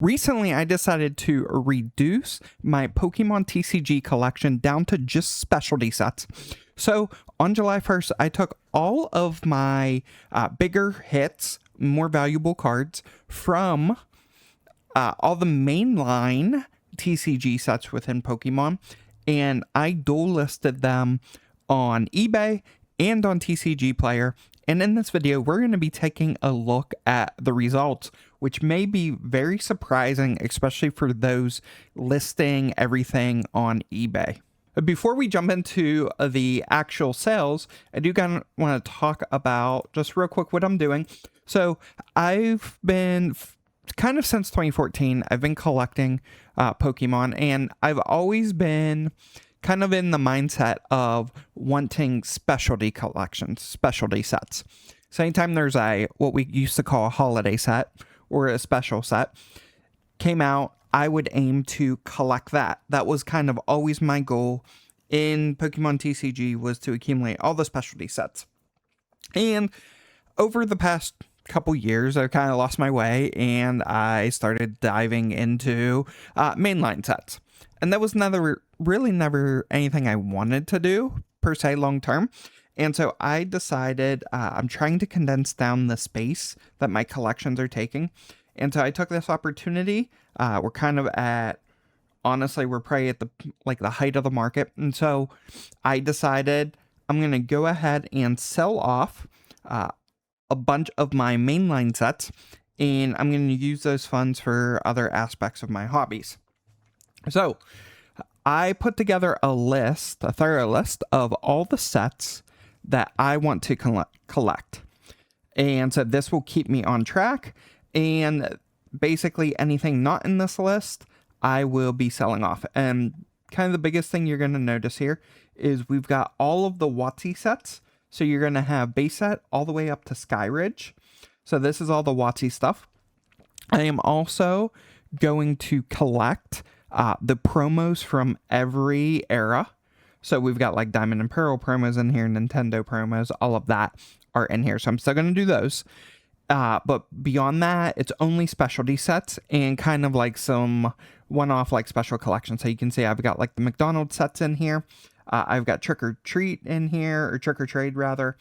Recently, I decided to reduce my Pokemon TCG collection down to just specialty sets. So on July 1st, I took all of my bigger hits, more valuable cards from all the mainline TCG sets within Pokemon, and I dual listed them on eBay and on TCG Player. And in this video, we're going to be taking a look at the results, which may be very surprising, especially for those listing everything on eBay. Before we jump into the actual sales, I do kind of want to talk about just real quick what I'm doing. So I've been kind of since 2014, I've been collecting Pokemon, and I've always been kind of in the mindset of wanting specialty collections, specialty sets. So anytime there's what we used to call a holiday set or a special set came out, I would aim to collect that. That was kind of always my goal in Pokemon TCG, was to accumulate all the specialty sets. And over the past couple years, I kind of lost my way and I started diving into mainline sets. And that was really never anything I wanted to do per se long term. And so I decided I'm trying to condense down the space that my collections are taking. And so I took this opportunity. We're kind of at, honestly, we're probably at the height of the market. And so I decided I'm going to go ahead and sell off a bunch of my mainline sets, and I'm going to use those funds for other aspects of my hobbies. So I put together a thorough list of all the sets that I want to collect. And so this will keep me on track. And basically anything not in this list, I will be selling off. And kind of the biggest thing you're going to notice here is we've got all of the WotC sets. So you're going to have base set all the way up to Skyridge. So this is all the WotC stuff. I am also going to collect the promos from every era. So we've got like Diamond and Pearl promos in here, Nintendo promos, all of that are in here. So I'm still going to do those. But beyond that, it's only specialty sets and kind of like some one-off like special collections. So you can see I've got like the McDonald's sets in here. I've got Trick or Treat in here, or Trick or Trade rather.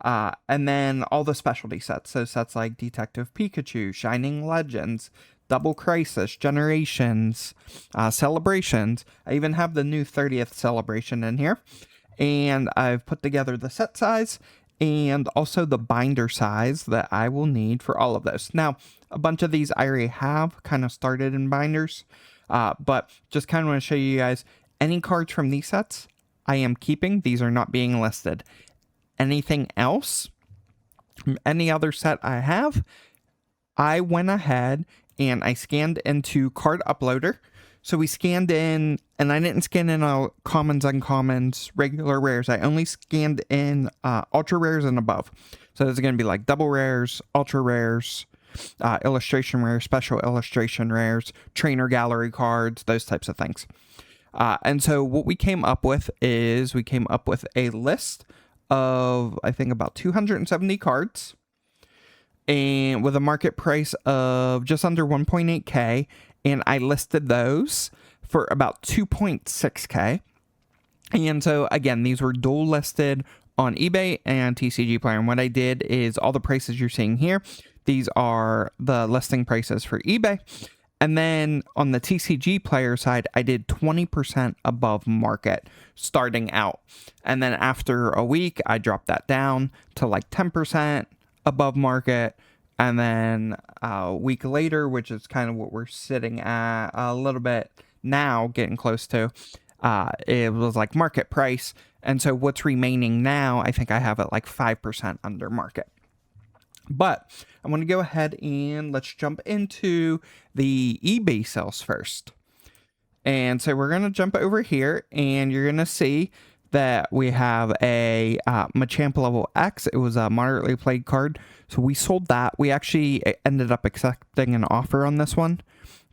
And then all the specialty sets. So sets like Detective Pikachu, Shining Legends, Double Crisis, Generations, Celebrations. I even have the new 30th Celebration in here. And I've put together the set size and also the binder size that I will need for all of those. Now, a bunch of these I already have kind of started in binders. But just kind of want to show you guys any cards from these sets I am keeping. These are not being listed. Anything else, any other set I have, I went ahead and I scanned into Card Uploader. So we scanned in, and I didn't scan in commons, uncommons, regular rares. I only scanned in ultra rares and above. So there's going to be like double rares, ultra rares, illustration rares, special illustration rares, trainer gallery cards, those types of things. And so what we came up with is a list of, I think, about 270 cards, and with a market price of just under 1.8K, and I listed those for about 2.6K. And so again, these were dual listed on eBay and TCG Player. And what I did is all the prices you're seeing here, these are the listing prices for eBay. And then on the TCG Player side, I did 20% above market starting out. And then after a week, I dropped that down to like 10% above market. And then a week later, which is kind of what we're sitting at a little bit now, getting close to, it was like market price. And so what's remaining now, I think I have it like 5% under market. But I want to go ahead and let's jump into the eBay sales first. And so we're going to jump over here, and you're going to see that we have a Machamp level X. It was a moderately played card. So we sold that. We actually ended up accepting an offer on this one,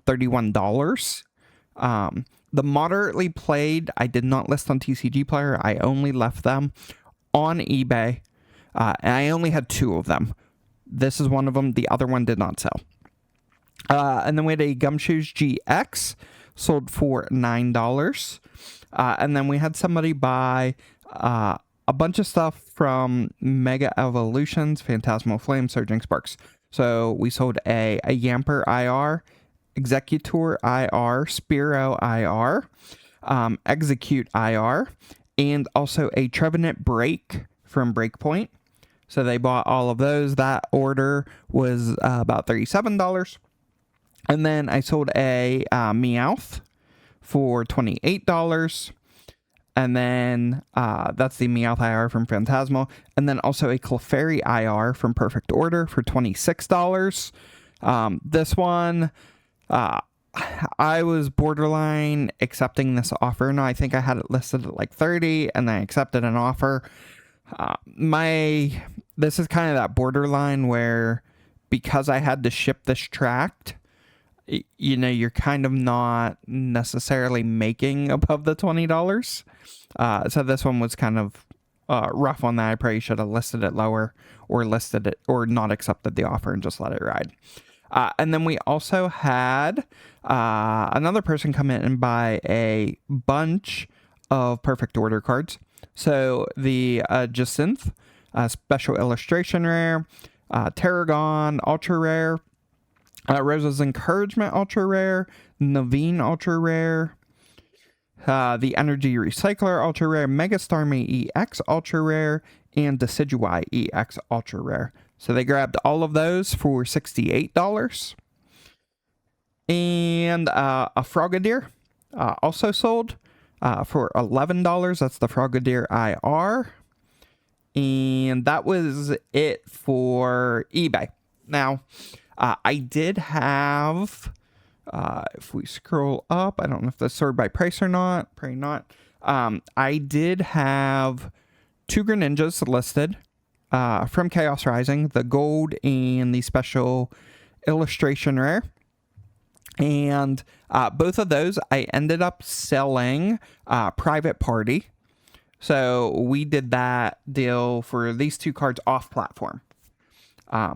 $31. The moderately played, I did not list on TCG Player. I only left them on eBay. And I only had two of them. This is one of them. The other one did not sell. And then we had a Gumshoes GX sold for $9. And then we had somebody buy a bunch of stuff from Mega Evolutions, Phantasmal Flame, Surging Sparks. So we sold a Yamper IR, Executor IR, Spiro IR, Execute IR, and also a Trevenant Break from Breakpoint. So they bought all of those. That order was about $37. And then I sold a Meowth for $28. And then that's the Meowth IR from Phantasmal. And then also a Clefairy IR from Perfect Order for $26. This one, I was borderline accepting this offer. No, I think I had it listed at like 30, and I accepted an offer. This is kind of that borderline where, because I had to ship this tracked, you know, you're kind of not necessarily making above the $20. So this one was kind of rough on that. I probably should have listed it lower, or listed it, or not accepted the offer and just let it ride. And then we also had another person come in and buy a bunch of Perfect Order cards. So the Jacinth, Special Illustration Rare, Tarragon, Ultra Rare, Rosa's Encouragement Ultra Rare, Naveen Ultra Rare, the Energy Recycler Ultra Rare, Megastarmie EX Ultra Rare, and Decidueye EX Ultra Rare. So they grabbed all of those for $68. And a Frogadier also sold for $11. That's the Frogadier IR. And that was it for eBay. Now, I did have, if we scroll up, I don't know if that's sorted by price or not. Probably not. I did have 2 Greninjas listed from Chaos Rising, the gold and the special illustration rare. And both of those I ended up selling private party. So we did that deal for these 2 cards off platform.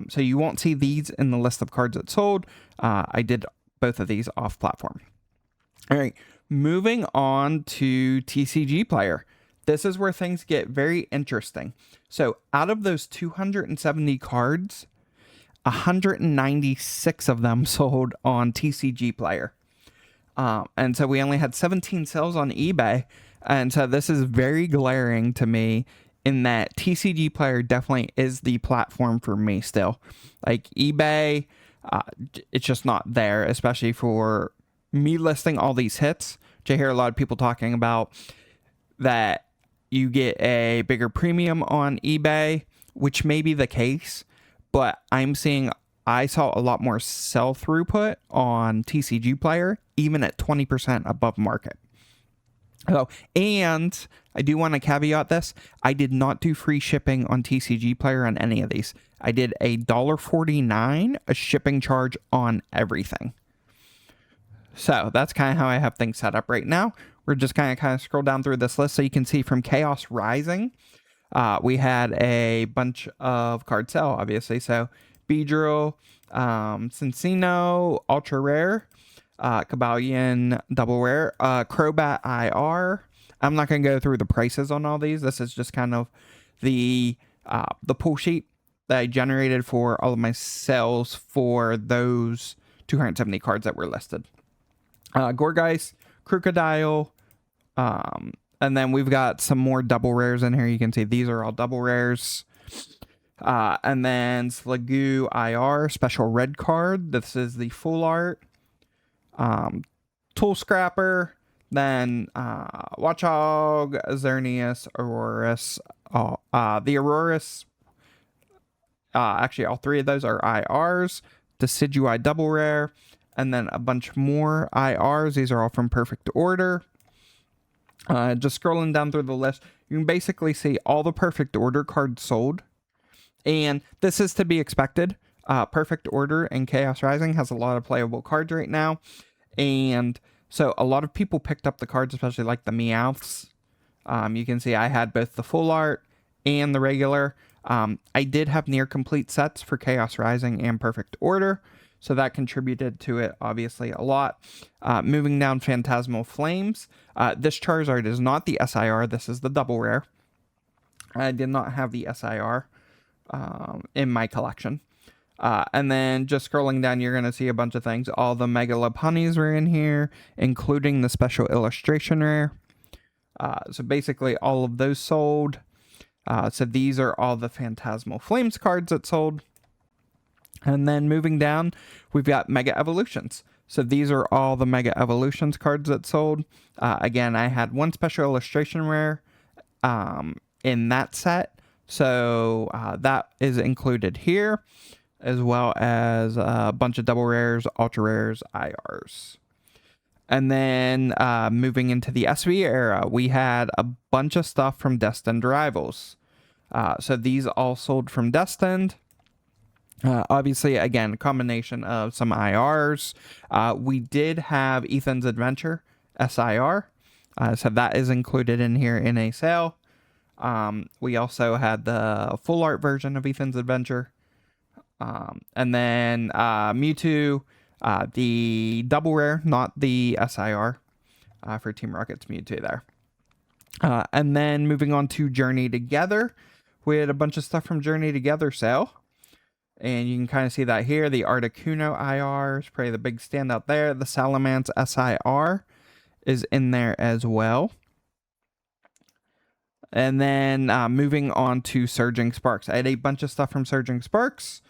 So you won't see these in the list of cards that sold. I did both of these off platform. All right, moving on to TCG Player. This is where things get very interesting. So out of those 270 cards, 196 of them sold on TCG Player. And so we only had 17 sales on eBay. And so this is very glaring to me, in that TCG Player definitely is the platform for me still. Like eBay, it's just not there, especially for me listing all these hits, which I hear a lot of people talking about, that you get a bigger premium on eBay, which may be the case, but I saw a lot more sell throughput on TCG Player, even at 20% above market. Oh, and I do want to caveat this. I did not do free shipping on TCG Player on any of these. I did a $1.49 a shipping charge on everything. So that's kind of how I have things set up right now. We're just kind of scroll down through this list so you can see from Chaos Rising. We had a bunch of card sale, obviously. So Beedrill, Cincino, Ultra Rare, Kabalion Double Rare, Crobat IR. I'm not going to go through the prices on all these. This is just kind of the pull sheet that I generated for all of my sales for those 270 cards that were listed. Gorgeist, Crocodile, and then we've got some more double rares in here. You can see these are all double rares. And then Slagoo IR, special red card. This is the full art. Tool Scrapper, then Watchog, Xerneas, Aurorus. The Aurorus, actually all 3 of those are IRs. Decidueye double rare, and then a bunch more IRs. These are all from Perfect Order. Just scrolling down through the list, you can basically see all the Perfect Order cards sold. And this is to be expected. Perfect Order and Chaos Rising has a lot of playable cards right now. And so a lot of people picked up the cards, especially like the Meowths. You can see I had both the full art and the regular. I did have near complete sets for Chaos Rising and Perfect Order. So that contributed to it, obviously, a lot. Moving down, Phantasmal Flames. This Charizard is not the SIR. This is the double rare. I did not have the SIR in my collection. And then just scrolling down, you're going to see a bunch of things. All the Mega Lopunnies were in here, including the special illustration rare. So basically all of those sold. So these are all the Phantasmal Flames cards that sold. And then moving down, we've got Mega Evolutions. So these are all the Mega Evolutions cards that sold. Again, I had one special illustration rare in that set. So that is included here, as well as a bunch of double rares, ultra rares, IRs. And then moving into the SV era, we had a bunch of stuff from Destined Rivals. So these all sold from Destined. Obviously, again, a combination of some IRs. We did have Ethan's Adventure SIR. So that is included in here in a sale. We also had the full art version of Ethan's Adventure. And then Mewtwo, the double rare, not the SIR, for Team Rocket's Mewtwo there. And then moving on to Journey Together, we had a bunch of stuff from Journey Together sale. And you can kind of see that here. The Articuno IR is probably the big standout there. The Salamence SIR is in there as well. And then moving on to Surging Sparks. I had a bunch of stuff from Surging Sparks.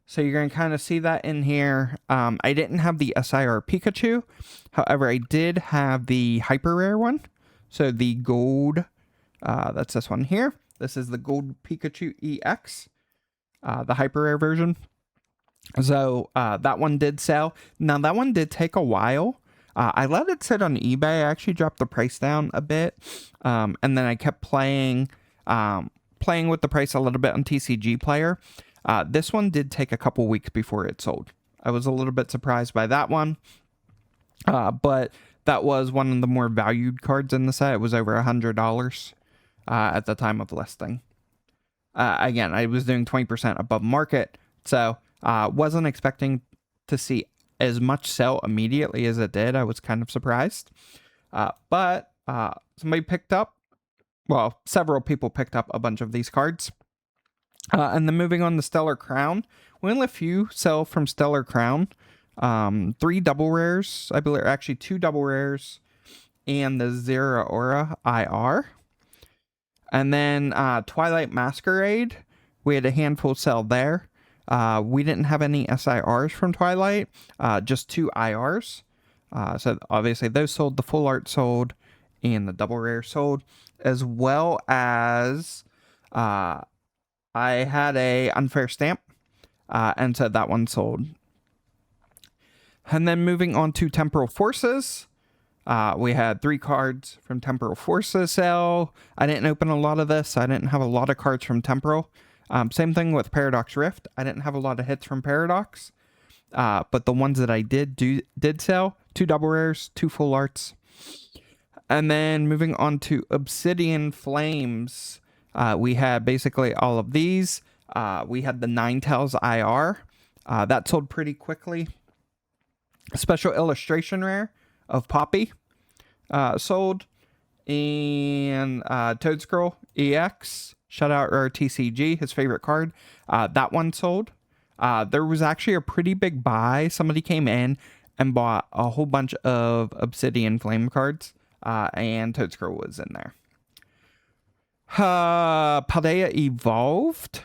So you're going to kind of see that in here. I didn't have the SIR Pikachu. However, I did have the hyper rare one. So the gold, that's this one here. This is the gold Pikachu EX, the hyper rare version. So that one did sell. Now that one did take a while. I let it sit on eBay. I actually dropped the price down a bit. And then I kept playing with the price a little bit on TCG Player. This one did take a couple weeks before it sold. I was a little bit surprised by that one. But that was one of the more valued cards in the set. It was over $100 at the time of listing. Again, I was doing 20% above market. So wasn't expecting to see as much sell immediately as it did. I was kind of surprised. But somebody picked up, well, several people picked up a bunch of these cards. And then moving on to Stellar Crown. We only a few sell from Stellar Crown. 3 double rares, I believe, actually 2 double rares, and the Zera Aura IR. And then Twilight Masquerade. We had a handful sell there. We didn't have any SIRs from Twilight, just 2 IRs. So obviously those sold, the full art sold, and the double rare sold, as well as I had a unfair stamp, and so that one sold. And then moving on to Temporal Forces, we had 3 cards from Temporal Forces sale. I didn't open a lot of this, so I didn't have a lot of cards from Temporal. Same thing with Paradox Rift. I didn't have a lot of hits from Paradox, but the ones that I did sell, 2 double rares, 2 full arts. And then moving on to Obsidian Flames, we had basically all of these. We had the Ninetales IR. That sold pretty quickly. Special illustration rare of Poppy sold. And Toadscroll EX. Shout out our TCG, his favorite card. That one sold. There was actually a pretty big buy. Somebody came in and bought a whole bunch of Obsidian Flame cards. And Toadscroll was in there. Paldea Evolved.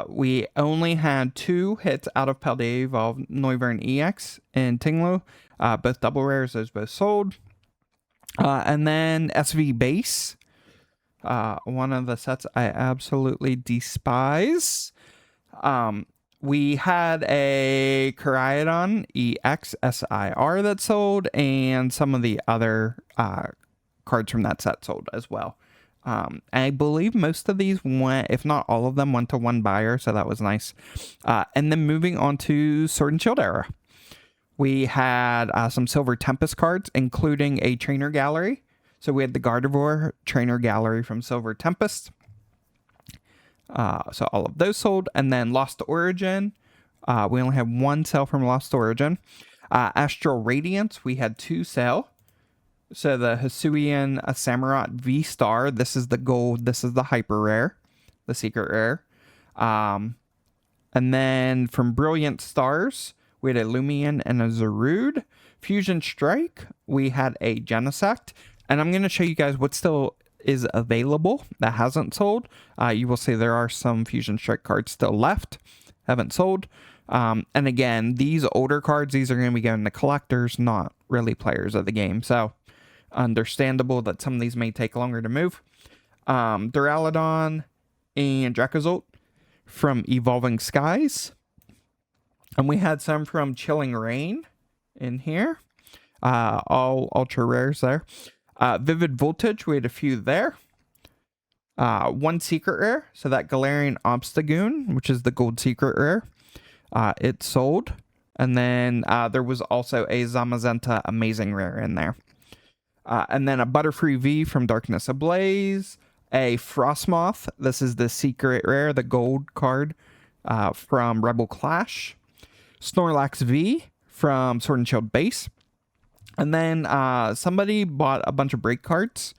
We only had 2 hits out of Paldea Evolved, Noivern EX and Tinglu. Both double rares, those both sold. And then SV Base. One of the sets I absolutely despise. We had a Koraidon EX SIR that sold, and some of the other cards from that set sold as well. I believe most of these went, if not all of them, went to one buyer, so that was nice. And then moving on to Sword and Shield era. We had some Silver Tempest cards, including a Trainer Gallery. So we had the Gardevoir Trainer Gallery from Silver Tempest. So all of those sold. And then Lost Origin. We only had one sale from Lost Origin. Astral Radiance, we had 2 sale. So the Hisuian Samurott V-Star, this is the gold, this is the hyper rare, the secret rare. And then from Brilliant Stars, we had a Lumion and a Zarude. Fusion Strike, we had a Genesect. And I'm going to show you guys what still is available that hasn't sold. You will see there are some Fusion Strike cards still left, haven't sold. And again, these older cards, these are going to be going to collectors, not really players of the game. So understandable that some of these may take longer to move. Duraludon and Dracozolt from Evolving Skies. And we had some from Chilling Rain in here. All ultra rares there. Vivid Voltage, we had a few there. One secret rare, so that Galarian Obstagoon, which is the gold secret rare. It sold. And then there was also a Zamazenta Amazing Rare in there. And then a Butterfree V from Darkness Ablaze. A Frostmoth. This is the secret rare, the gold card from Rebel Clash. Snorlax V from Sword and Shield base. And then somebody bought a bunch of break cards.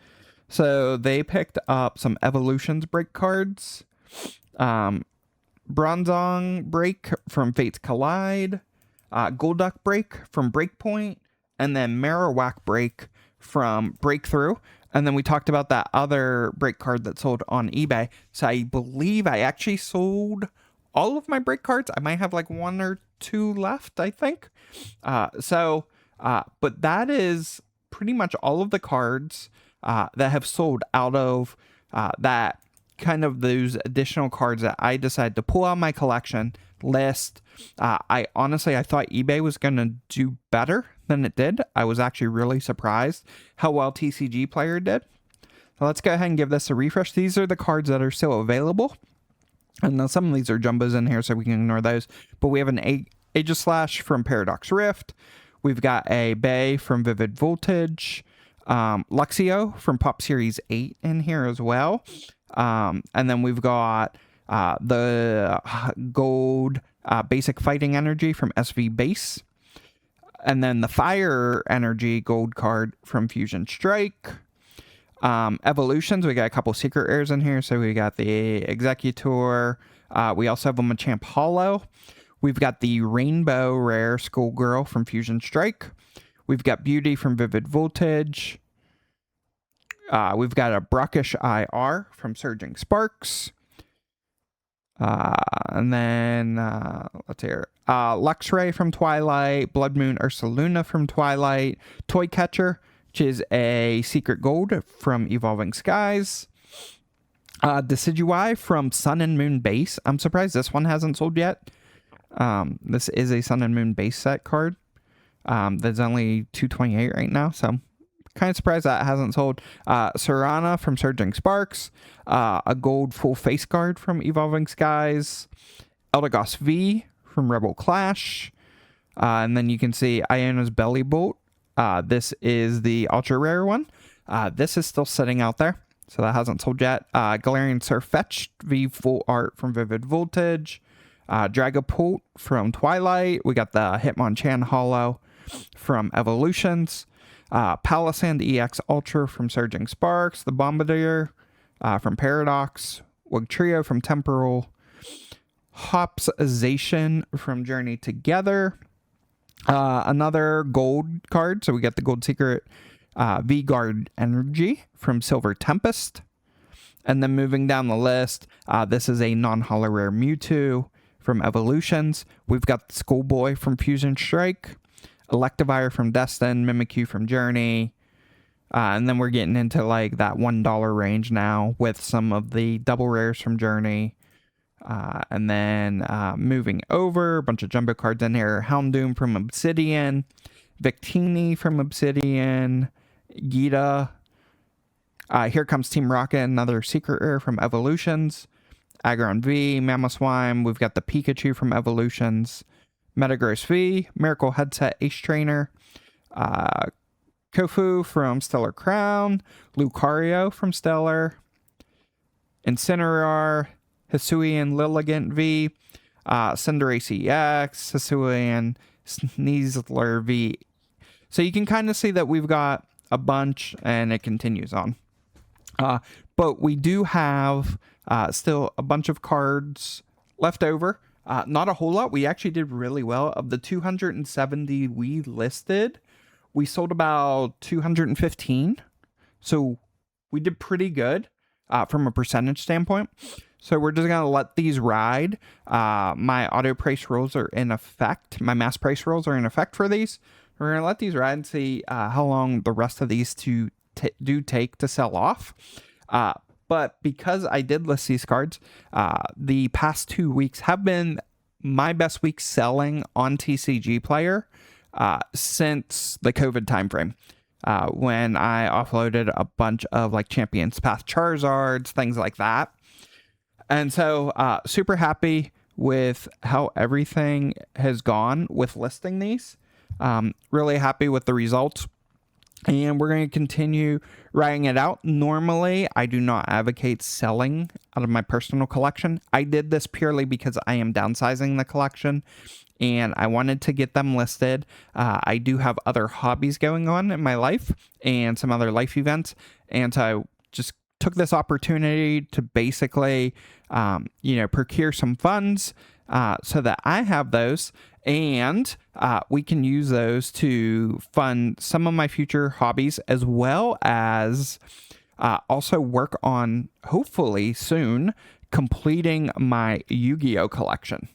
So they picked up some Evolutions break cards. Bronzong break from Fates Collide. Golduck break from Breakpoint. And then Marowak break from Breakthrough. And then we talked about that other break card that sold on eBay. So I believe I actually sold all of my break cards. I might have like 1 or 2 left, I think. But that is pretty much all of the cards that have sold out of that kind of those additional cards that I decided to pull out my collection list. I thought eBay was going to do better than it did. I was actually really surprised how well TCG Player did. So let's go ahead and give this a refresh. These are the cards that are still available. And now some of these are jumbos in here, so we can ignore those. But we have an Aegislash from Paradox Rift. We've got a Bay from Vivid Voltage. Luxio from Pop Series 8 in here as well. And then we've got the gold basic fighting energy from SV Base. And then the fire energy gold card from Fusion Strike. Evolutions, we got a couple secret rares in here. So we got the Executor. We also have a Machamp Hollow. We've got the Rainbow Rare Schoolgirl from Fusion Strike. We've got Beauty from Vivid Voltage. We've got a Brockish IR from Surging Sparks. And then, let's hear Luxray from Twilight. Blood Moon Ursaluna from Twilight. Toy Catcher, which is a secret gold from Evolving Skies. Decidueye from Sun and Moon base. I'm surprised this one hasn't sold yet. This is a Sun and Moon base set card. That's only $228 right now, so kind of surprised that hasn't sold. Serana from Surging Sparks. A gold full face card from Evolving Skies. Eldegoss V from Rebel Clash. And then you can see Iona's Belly Bolt. This is the ultra rare one. This is still sitting out there, so that hasn't sold yet. Galarian Surfetch'd V full art from Vivid Voltage. Dragapult from Twilight. We got the Hitmonchan Hollow from Evolutions. Palisand EX Ultra from Surging Sparks. The Bombardier from Paradox. Wugtrio from Temporal. Hopsization from Journey Together. Another gold card. So we got the gold secret V-Guard Energy from Silver Tempest. And then moving down the list, this is a non-holo rare Mewtwo from Evolutions. We've got Schoolboy from Fusion Strike. Electivire from Destin. Mimikyu from Journey. And then we're getting into like that $1 range now with some of the double rares from Journey. And then moving over, a bunch of jumbo cards in here. Houndoom from Obsidian. Victini from Obsidian. Gita. Here comes Team Rocket, another secret rare from Evolutions. Aggron V, Mamoswine. We've got the Pikachu from Evolutions. Metagross V, Miracle Headset Ace Trainer. Kofu from Stellar Crown. Lucario from Stellar. Incineroar. Hisuian Lilligant V. Cinderace EX, Hisuian, Sneasler V. So you can kind of see that we've got a bunch, and it continues on. But we do have still a bunch of cards left over. Not a whole lot. We actually did really well. Of the 270 we listed, we sold about 215. So we did pretty good from a percentage standpoint. So we're just going to let these ride. My auto price rules are in effect. My mass price rules are in effect for these. We're going to let these ride and see how long the rest of these do take to sell off. But because I did list these cards, the past 2 weeks have been my best weeks selling on TCG Player since the COVID timeframe, when I offloaded a bunch of like Champions Path Charizards, things like that. And so super happy with how everything has gone with listing these. Really happy with the results. And we're going to continue writing it out. Normally, I do not advocate selling out of my personal collection. I did this purely because I am downsizing the collection and I wanted to get them listed. I do have other hobbies going on in my life and some other life events. And so I just took this opportunity to basically, procure some funds so that I have those. And we can use those to fund some of my future hobbies, as well as also work on, hopefully soon, completing my Yu-Gi-Oh collection.